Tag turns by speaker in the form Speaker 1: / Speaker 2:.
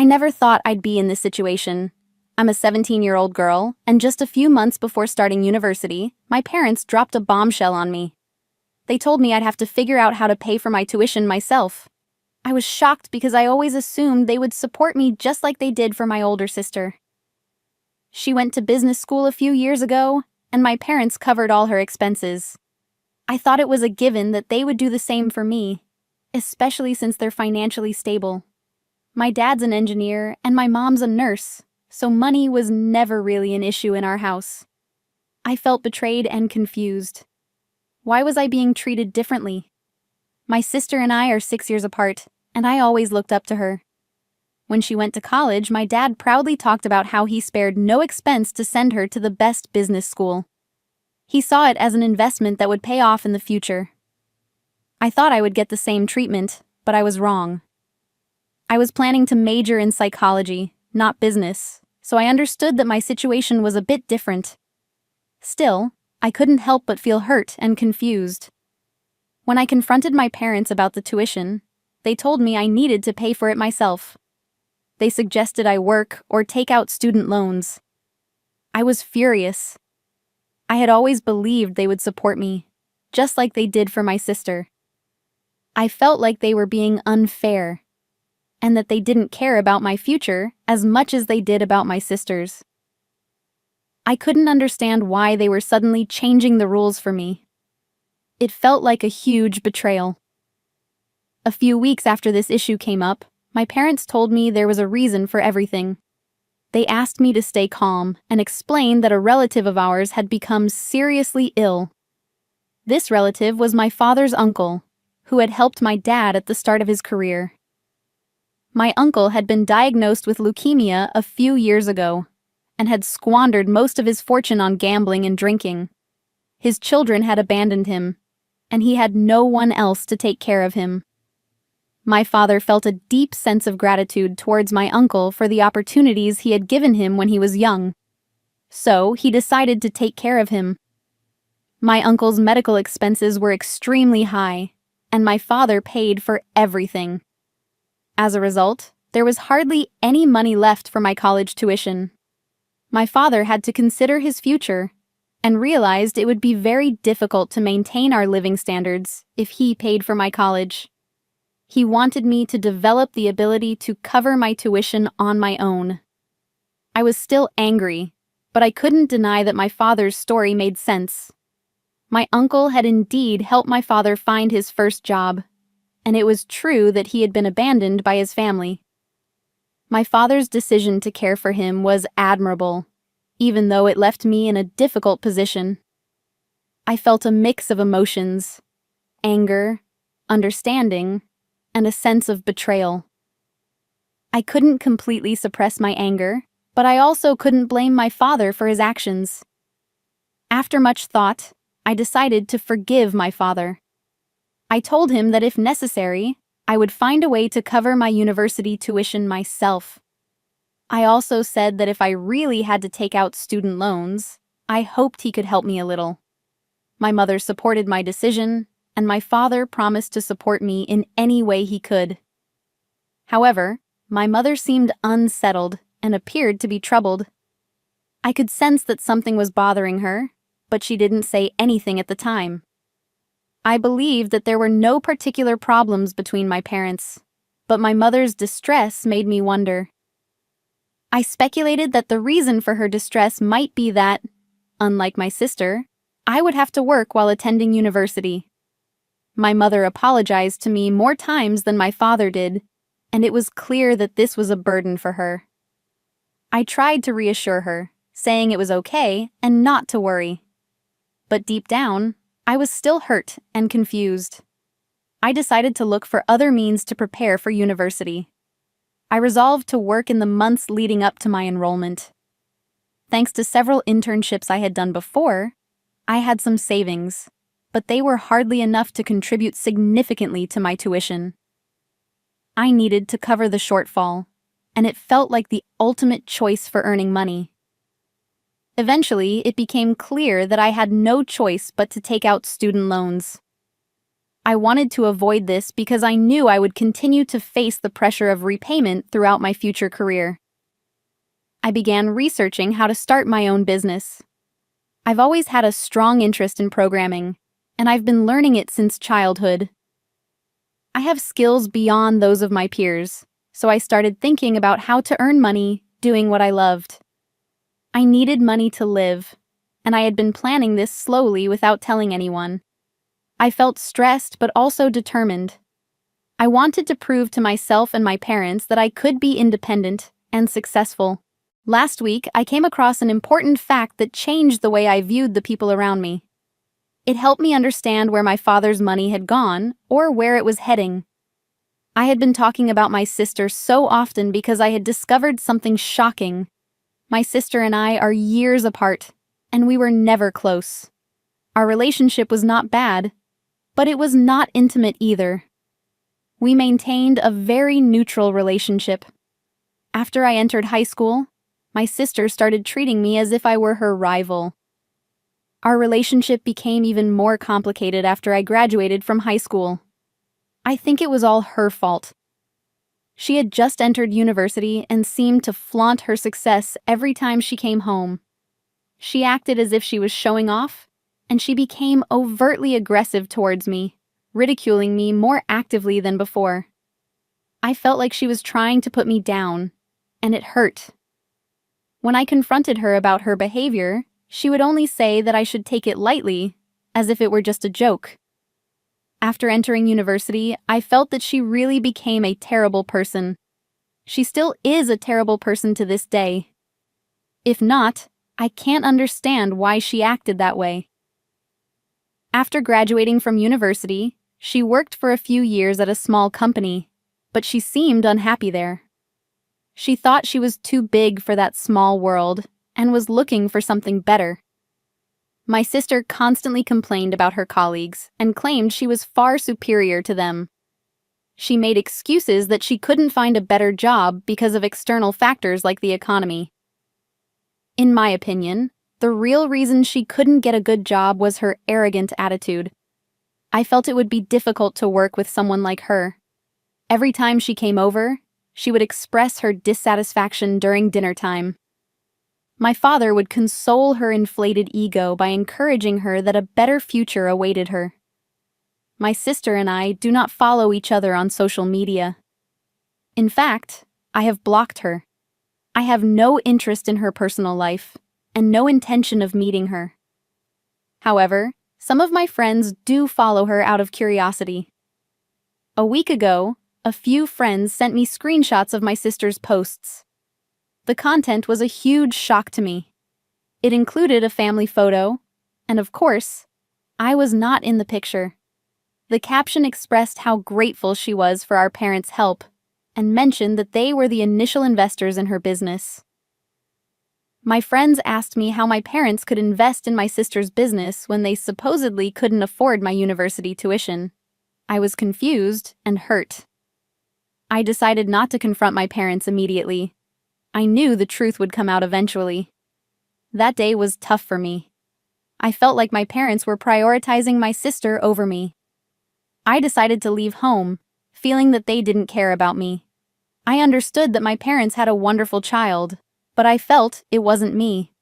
Speaker 1: I never thought I'd be in this situation. I'm a 17-year-old girl, and just a few months before starting university, my parents dropped a bombshell on me. They told me I'd have to figure out how to pay for my tuition myself. I was shocked because I always assumed they would support me just like they did for my older sister. She went to business school a few years ago, and my parents covered all her expenses. I thought it was a given that they would do the same for me, especially since they're financially stable. My dad's an engineer, and my mom's a nurse, so money was never really an issue in our house. I felt betrayed and confused. Why was I being treated differently? My sister and I are 6 years apart, and I always looked up to her. When she went to college, my dad proudly talked about how he spared no expense to send her to the best business school. He saw it as an investment that would pay off in the future. I thought I would get the same treatment, but I was wrong. I was planning to major in psychology, not business, so I understood that my situation was a bit different. Still, I couldn't help but feel hurt and confused. When I confronted my parents about the tuition, they told me I needed to pay for it myself. They suggested I work or take out student loans. I was furious. I had always believed they would support me, just like they did for my sister. I felt like they were being unfair, and that they didn't care about my future as much as they did about my sister's. I couldn't understand why they were suddenly changing the rules for me. It felt like a huge betrayal. A few weeks after this issue came up, my parents told me there was a reason for everything. They asked me to stay calm and explained that a relative of ours had become seriously ill. This relative was my father's uncle, who had helped my dad at the start of his career. My uncle had been diagnosed with leukemia a few years ago and had squandered most of his fortune on gambling and drinking. His children had abandoned him, and he had no one else to take care of him. My father felt a deep sense of gratitude towards my uncle for the opportunities he had given him when he was young. So he decided to take care of him. My uncle's medical expenses were extremely high, and my father paid for everything. As a result, there was hardly any money left for my college tuition. My father had to consider his future and realized it would be very difficult to maintain our living standards if he paid for my college. He wanted me to develop the ability to cover my tuition on my own. I was still angry, but I couldn't deny that my father's story made sense. My uncle had indeed helped my father find his first job, and it was true that he had been abandoned by his family. My father's decision to care for him was admirable, even though it left me in a difficult position. I felt a mix of emotions: anger, understanding, and a sense of betrayal. I couldn't completely suppress my anger, but I also couldn't blame my father for his actions. After much thought, I decided to forgive my father. I told him that if necessary, I would find a way to cover my university tuition myself. I also said that if I really had to take out student loans, I hoped he could help me a little. My mother supported my decision, and my father promised to support me in any way he could. However, my mother seemed unsettled and appeared to be troubled. I could sense that something was bothering her, but she didn't say anything at the time. I believed that there were no particular problems between my parents, but my mother's distress made me wonder. I speculated that the reason for her distress might be that, unlike my sister, I would have to work while attending university. My mother apologized to me more times than my father did, and it was clear that this was a burden for her. I tried to reassure her, saying it was okay and not to worry. But deep down, I was still hurt and confused. I decided to look for other means to prepare for university. I resolved to work in the months leading up to my enrollment. Thanks to several internships I had done before, I had some savings, but they were hardly enough to contribute significantly to my tuition. I needed to cover the shortfall, and it felt like the ultimate choice for earning money. Eventually, it became clear that I had no choice but to take out student loans. I wanted to avoid this because I knew I would continue to face the pressure of repayment throughout my future career. I began researching how to start my own business. I've always had a strong interest in programming, and I've been learning it since childhood. I have skills beyond those of my peers, so I started thinking about how to earn money doing what I loved. I needed money to live, and I had been planning this slowly without telling anyone. I felt stressed but also determined. I wanted to prove to myself and my parents that I could be independent and successful. Last week, I came across an important fact that changed the way I viewed the people around me. It helped me understand where my father's money had gone or where it was heading. I had been talking about my sister so often because I had discovered something shocking. My sister and I are years apart, and we were never close. Our relationship was not bad, but it was not intimate either. We maintained a very neutral relationship. After I entered high school, my sister started treating me as if I were her rival. Our relationship became even more complicated after I graduated from high school. I think it was all her fault. She had just entered university and seemed to flaunt her success every time she came home. She acted as if she was showing off, and she became overtly aggressive towards me, ridiculing me more actively than before. I felt like she was trying to put me down, and it hurt. When I confronted her about her behavior, she would only say that I should take it lightly, as if it were just a joke. After entering university, I felt that she really became a terrible person. She still is a terrible person to this day. If not, I can't understand why she acted that way. After graduating from university, she worked for a few years at a small company, but she seemed unhappy there. She thought she was too big for that small world and was looking for something better. My sister constantly complained about her colleagues and claimed she was far superior to them. She made excuses that she couldn't find a better job because of external factors like the economy. In my opinion, the real reason she couldn't get a good job was her arrogant attitude. I felt it would be difficult to work with someone like her. Every time she came over, she would express her dissatisfaction during dinner time. My father would console her inflated ego by encouraging her that a better future awaited her. My sister and I do not follow each other on social media. In fact, I have blocked her. I have no interest in her personal life and no intention of meeting her. However, some of my friends do follow her out of curiosity. A week ago, a few friends sent me screenshots of my sister's posts. The content was a huge shock to me. It included a family photo, and of course, I was not in the picture. The caption expressed how grateful she was for our parents' help, and mentioned that they were the initial investors in her business. My friends asked me how my parents could invest in my sister's business when they supposedly couldn't afford my university tuition. I was confused and hurt. I decided not to confront my parents immediately. I knew the truth would come out eventually. That day was tough for me. I felt like my parents were prioritizing my sister over me. I decided to leave home, feeling that they didn't care about me. I understood that my parents had a wonderful child, but I felt it wasn't me.